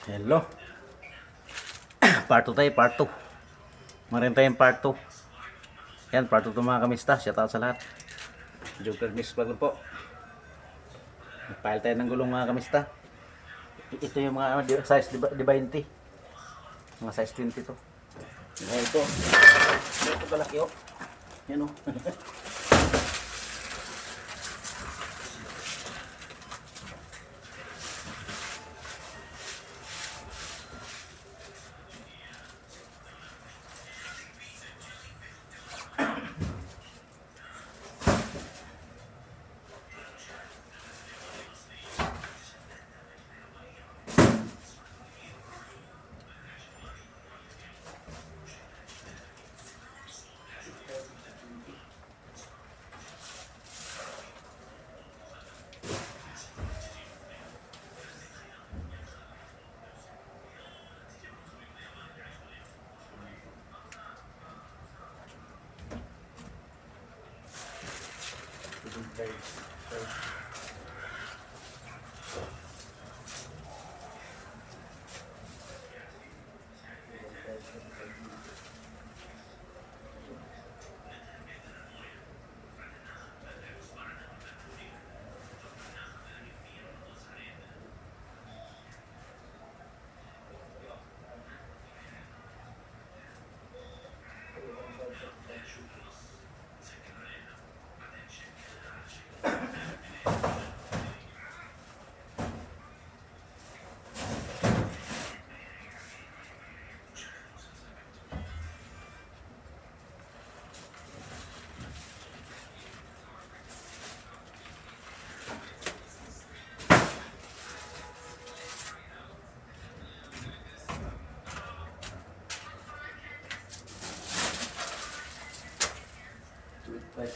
Hello. Part 2 tayo, part 2. Marin tayong part 2. Yan, part 2 mga kamista. Shout out sa lahat. Joker Miss Vlog po. Nagpile tayo ng gulong mga kamista. Ito yung mga size di 20. Mga size 20 to. Ito. Ito kalaki oh. Yan oh. Wala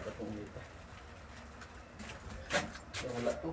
ba itong dito? Wala to.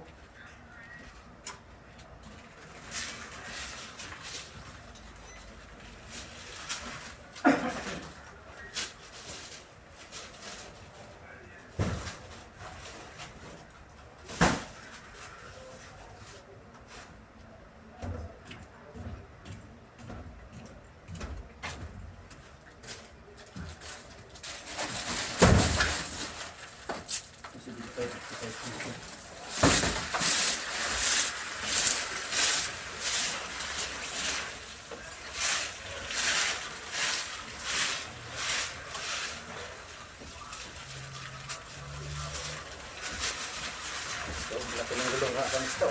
Laki ng gulong ka kan ito.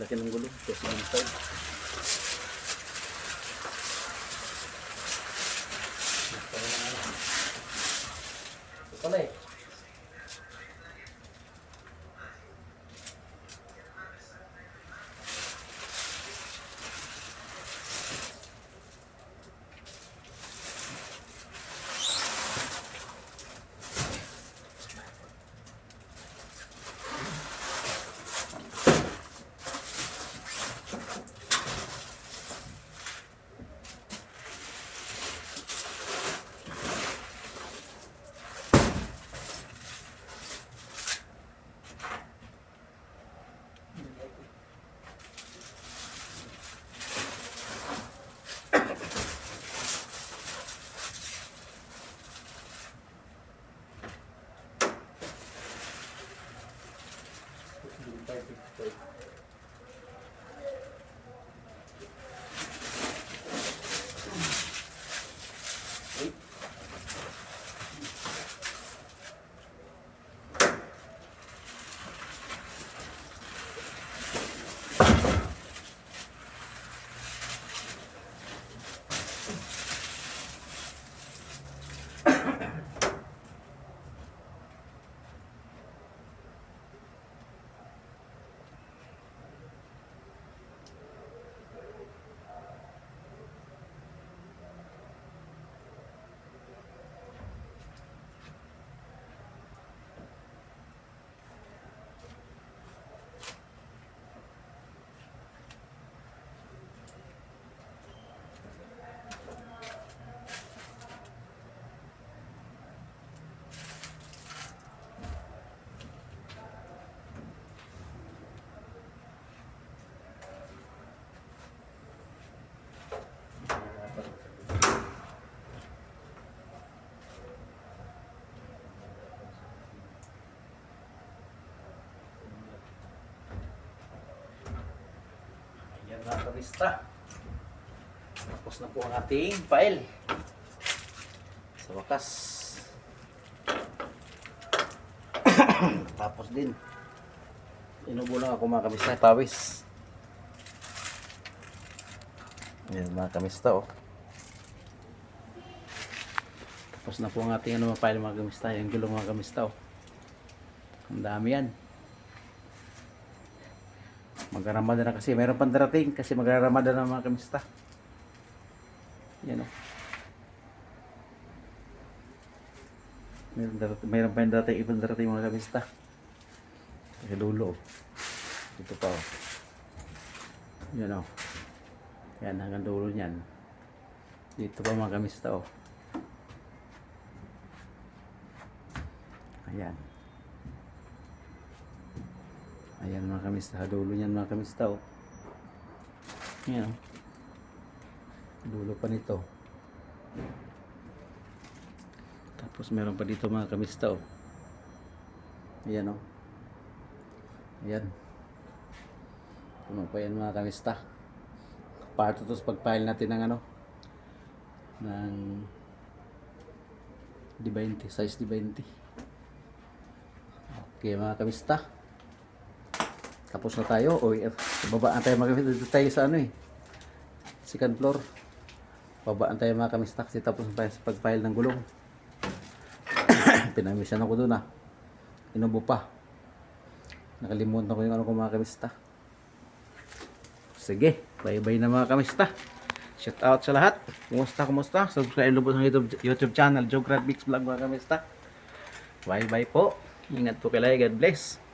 Laki ng gulong. Kasi yung side. Ito pala eh. kamista. Tapos na po ang ating file. Sa wakas. Tapos din. Inubo lang ako mga kamista. Pawis. Yan mga kamista oh. Tapos na po ang ating ano, file mga kamista. Yung gulong mga kamista oh. Ang dami yan. Magre-Ramadan na kasi. Mayroon pang darating kasi magre-Ramadan na mga kamista. Yan o. Mayroon pa yung darating. Ibang darating mga kamista. Sa dulo o. Dito pa o. Yan o. Yan hanggang dulo niyan. Dito pa mga kamista o. Ayan. Ayan mga kamista, dulo niyan mga kamista oh. Ayan oh. Dulo pa nito. Tapos meron pa dito mga kamista oh. Ayan oh. Ayan. Ano pa yan mga kamista. Part ito sa pag-file natin ng ano. Ng D20, size D20. Okay mga kamista. Tapos na tayo. O, babaan tayo mga kamista. Dito tayo sa ano eh. Second floor. Babaan tayo mga kamista. Kasi tapos na tayo sa pag-file ng gulong. Pinamisyan ako doon ah. Inubo pa. Nakalimutan ko yung ano ko mga kamista. Sige. Bye-bye na mga kamista. Shout out sa lahat. Kumusta? Subscribe lang po sa YouTube channel. Jograd Mix Vlog mga kamista. Bye-bye po. Ingat po kayo. God bless.